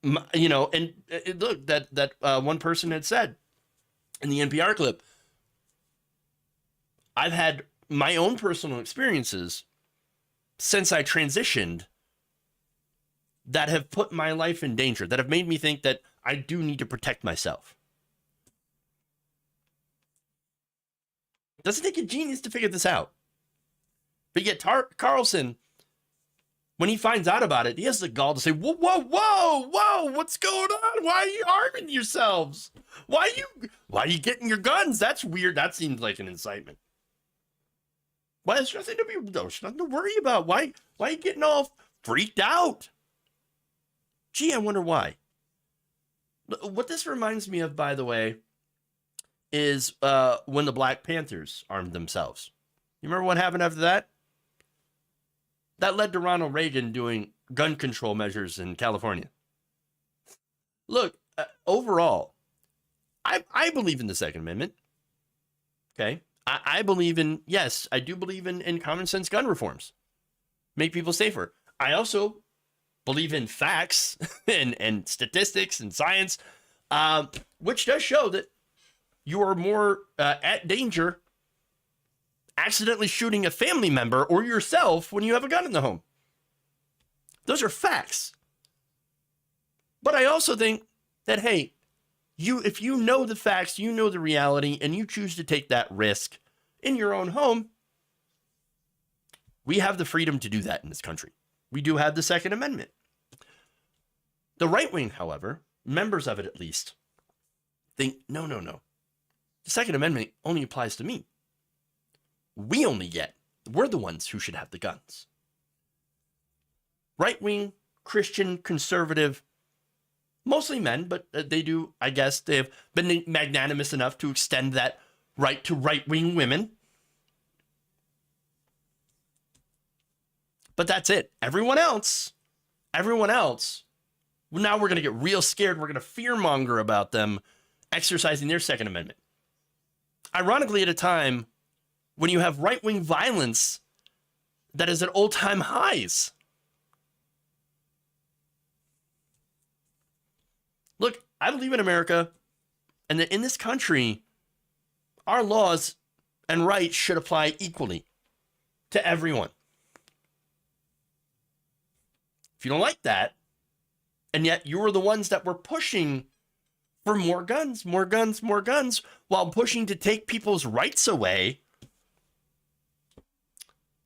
and look, that one person had said in the NPR clip, I've had my own personal experiences since I transitioned that have put my life in danger, that have made me think that I do need to protect myself. Doesn't take a genius to figure this out. But yet Carlson, when he finds out about it, he has the gall to say, whoa, what's going on? Why are you arming yourselves? Why are you getting your guns? That's weird. That seems like an incitement. Why? There's nothing to worry about. Why are you getting all freaked out? Gee, I wonder why. What this reminds me of, by the way, is when the Black Panthers armed themselves. You remember what happened after that? That led to Ronald Reagan doing gun control measures in California. Look, overall, I believe in the Second Amendment. Okay? I believe in, yes, I do believe in common sense gun reforms. Make people safer. I also believe in facts and statistics and science, which does show that you are more at danger accidentally shooting a family member or yourself when you have a gun in the home. Those are facts. But I also think that, hey, if you know the facts, you know the reality, and you choose to take that risk in your own home, we have the freedom to do that in this country. We do have the Second Amendment. The right wing, however, members of it at least, think, no. The Second Amendment only applies to me. We're the ones who should have the guns. Right wing, Christian, conservative, mostly men, but they do, I guess, they have been magnanimous enough to extend that right to right-wing women. But that's it. Everyone else, well, now we're going to get real scared. We're going to fearmonger about them exercising their Second Amendment. Ironically, at a time when you have right-wing violence that is at all-time highs. Look, I believe in America, and that in this country, our laws and rights should apply equally to everyone. If you don't like that, and yet you were the ones that were pushing for more guns, while pushing to take people's rights away,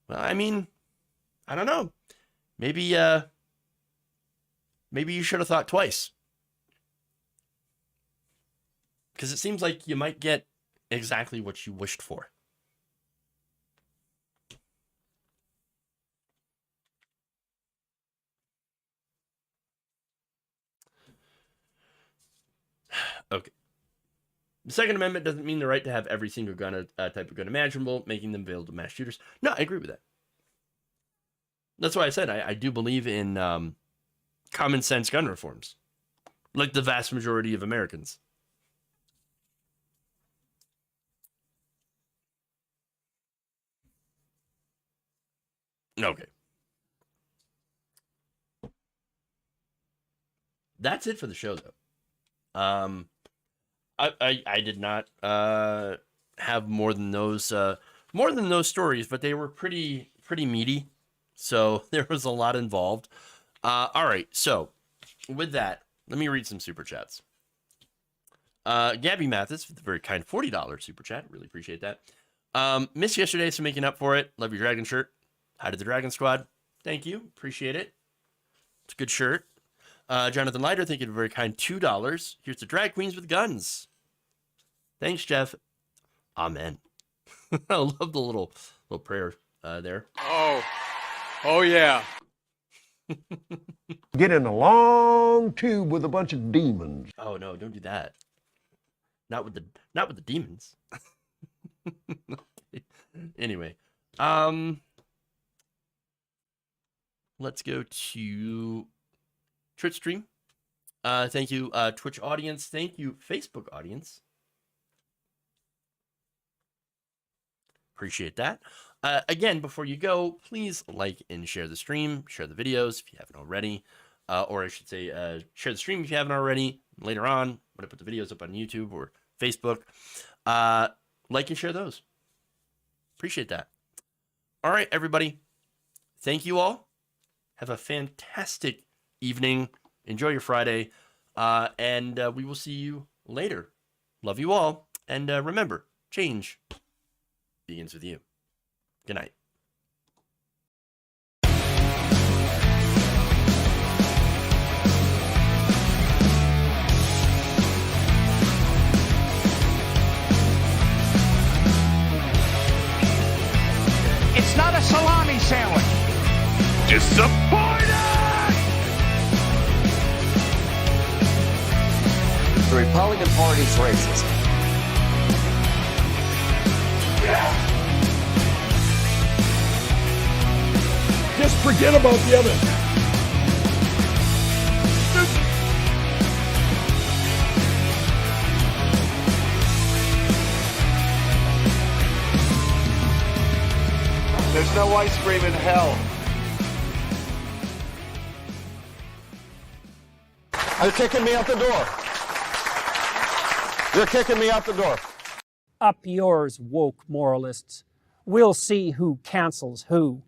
well, I mean, I don't know. Maybe you should have thought twice. Because it seems like you might get exactly what you wished for. Okay. The Second Amendment doesn't mean the right to have every single gun, type of gun imaginable, making them available to mass shooters. No, I agree with that. That's why I said I do believe in common sense gun reforms, like the vast majority of Americans. Okay. That's it for the show, though. I did not have more than those stories, but they were pretty meaty. So there was a lot involved. All right. So with that, let me read some super chats. Gabby Mathis with a very kind $40 super chat. Really appreciate that. Missed yesterday, so making up for it. Love your dragon shirt. Hi to the Dragon Squad. Thank you. Appreciate it. It's a good shirt. Jonathan Leiter, thank you for a very kind $2. Here's the Drag Queens with Guns. Thanks, Jeff. Amen. I love the little prayer there. Oh yeah. Get in a long tube with a bunch of demons. Oh no, don't do that. Not with the demons. Okay. Anyway, let's go to Twitch stream. Thank you, Twitch audience. Thank you, Facebook audience. Appreciate that. Again, before you go, please like and share the stream. Share the videos if you haven't already. Or I should say, share the stream if you haven't already. Later on, when I put the videos up on YouTube or Facebook. Like and share those. Appreciate that. All right, everybody. Thank you all. Have a fantastic evening. Enjoy your Friday. And we will see you later. Love you all. And remember, change begins with you. Good night. It's not a salami sandwich. Disappointed! The Republican Party's racist. Just forget about the other. There's no ice cream in hell. They're kicking me out the door. They're kicking me out the door. Up yours, woke moralists. We'll see who cancels who.